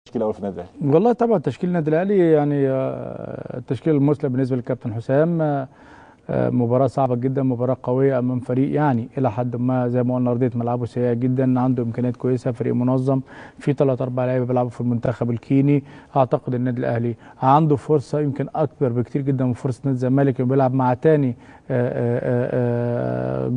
التشكيل الاول في النادي الاهلي؟ والله طبعا تشكيل النادي الاهلي يعني التشكيل المثلى بالنسبه للكابتن حسام. مباراة صعبة جدا، مباراة قوية أمام فريق يعني إلى حد ما زي ما قلنا أرضية ملعبه سيئة جدا، عنده إمكانيات كويسة، فريق منظم، في 3 4 لعيبة بيلعبوا في المنتخب الكيني. أعتقد النادي الأهلي عنده فرصة يمكن أكبر بكتير جدا من فرصة نادي الزمالك، بيلعب مع تاني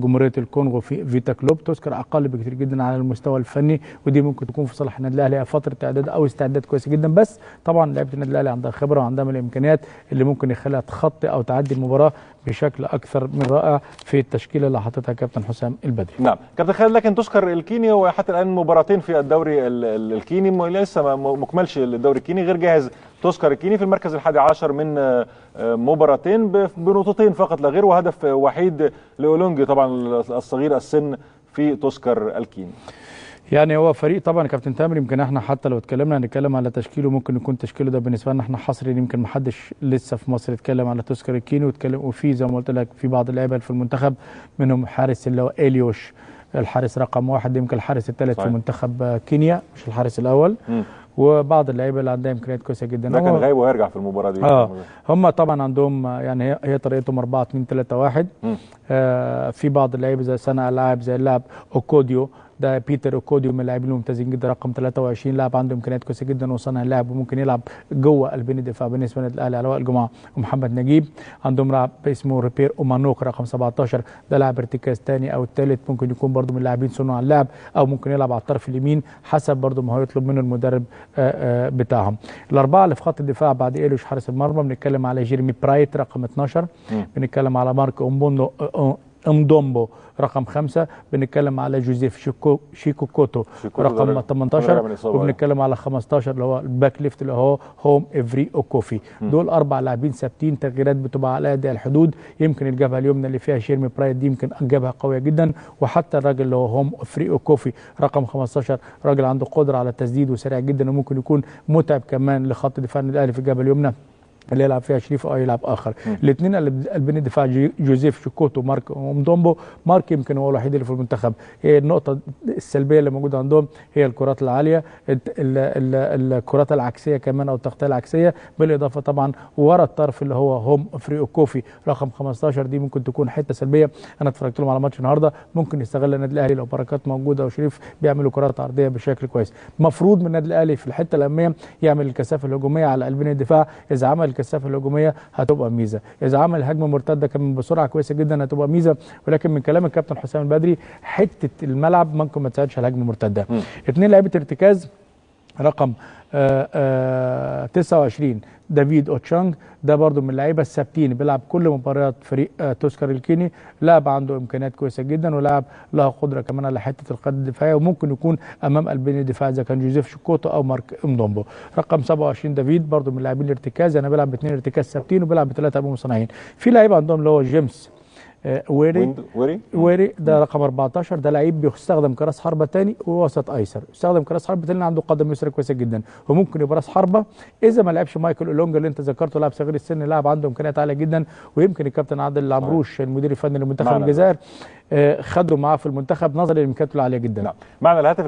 جمهورية الكونغو في فيتا كلوب، تذكر أقل بكتير جدا على المستوى الفني، ودي ممكن تكون في صالح النادي الأهلي فترة إعداد أو استعداد كويسة جدا. بس طبعا لعيبة النادي الأهلي عندها خبرة وعندها من الإمكانيات اللي ممكن يخليها تخطي أو تعدي المباراة بشكل اكثر من رائع في التشكيله اللي حاططها كابتن حسام البدري. نعم كابتن خالد، لكن تذكر الكيني وحتى الان مباراتين في الدوري الكيني، لسه ما مكملش الدوري الكيني، غير جاهز. تذكر الكيني في المركز ال11 من مباراتين بنقطتين فقط لا غير، وهدف وحيد لاولونجي طبعا الصغير السن في تذكر الكيني. يعني هو فريق طبعا كابتن تامر، يمكن احنا حتى لو اتكلمنا هنتكلم على تشكيله، ممكن يكون تشكيله ده بالنسبه لنا احنا حصري، يمكن ما حدش لسه في مصر اتكلم على تذكر الكيني، واتكلم وفي زي ما قلت لك في بعض اللعيبه في المنتخب منهم حارس اللي هو اليوش، الحارس رقم 1، يمكن الحارس الثالث في منتخب كينيا مش الحارس الاول. وبعض اللعيبه اللي عندها امكانيات كويسه جدا. ده كان غايب وهيرجع في المباراه دي. هم طبعا عندهم يعني هي طريقتهم 4-2-3-1. في بعض اللعيبه زي صانع اللاعب زي اللاعب اوكوديو، ده بيتر اوكوديو من اللاعبين الممتازين جدا، رقم 23، لاعب عنده امكانيات كويسه جدا وصانع اللاعب وممكن يلعب جوه قلبين الدفاع بالنسبه للاهلي على وائل جمعه ومحمد نجيب. عندهم لاعب اسمه ريبير اومانوك رقم 17، ده لاعب ارتكاز ثاني او الثالث، ممكن يكون برده من اللاعبين صناع اللعب او ممكن يلعب على الطرف اليمين حسب برده ما هو يطلب منه المدرب بتاعهم. الاربعه اللي في خط الدفاع بعد ايلوش حارس المرمى بنتكلم على جيرمي برايت رقم 12، بنتكلم على مارك امدومبو رقم 5، بنتكلم على جوزيف شيكو كوتو رقم 18، وبنتكلم على 15 اللي هو الباك ليفت اللي هو هوم افري اوكوفي. دول 4 لاعبين ثابتين، تغييرات بتبقى على قد الحدود. يمكن الجبهه اليمنى اللي فيها شيرمي برايت دي يمكن جبهه قويه جدا، وحتى الراجل اللي هو هوم افري اوكوفي رقم 15 راجل عنده قدره على التسديد وسريع جدا، وممكن يكون متعب كمان لخط دفاع الاهلي في الجبهه اليمنى اللي يلعب فيها شريف او يلعب اخر. الاثنين قلبين الدفاع جوزيف شيكوتو مارك ومدومبو. مارك يمكن هو الوحيد اللي في المنتخب، هي النقطه السلبيه اللي موجوده عندهم هي الكرات العاليه، الكرات العكسيه كمان او التغطيه العكسيه، بالاضافه طبعا ورا الطرف اللي هو هوم فريو كوفي رقم 15، دي ممكن تكون حته سلبيه. انا اتفرجت لهم على ماتش النهارده، ممكن يستغل النادي الاهلي لو بركات موجوده وشريف بيعملوا كرات عرضيه بشكل كويس. المفروض من النادي الاهلي في الحته الاماميه يعمل الكثافه الهجوميه على قلبين الدفاع، اذا عمل الكثافه الهجوميه هتبقى ميزه، اذا عمل هجمه مرتده كمان بسرعه كويسه جدا هتبقى ميزه. ولكن من كلام الكابتن حسام البدري حته الملعب ممكن ما تساعدش على الهجمه المرتده. 2 لعيبه ارتكاز رقم 29 دافيد اوتشانج، ده برضو من اللعيبه الثابتين، بيلعب كل مباريات فريق تذكر الكيني، لاعب عنده امكانيات كويسه جدا ولاعب له قدره كمان على حته القياده الدفاعيه، وممكن يكون امام قلبين الدفاع اذا كان جوزيف شيكوتو او مارك امدومبو. رقم 27 دافيد برضو من اللاعبين الارتكاز، انا بيلعب ب2 ارتكاز ثابتين وبيلعب ب3 ابو مصنعين. في لعيبه عندهم اللي هو جيمس ويري ده رقم 14، ده لعيب بيستخدم كراس حربه ثاني ووسط ايسر، يستخدم كراس حربه ثاني، عنده قدم يسرى كويسه جدا وممكن يبقى راس حربه اذا ما لعبش مايكل اولونجا اللي انت ذكرته، لاعب صغير السن، لاعب عنده امكانيات عاليه جدا. ويمكن الكابتن عادل العمروش المدير الفني لمنتخب الجزائر خده معاه في المنتخب نظرا لامكانياته العاليه جدا. معنا الهاتف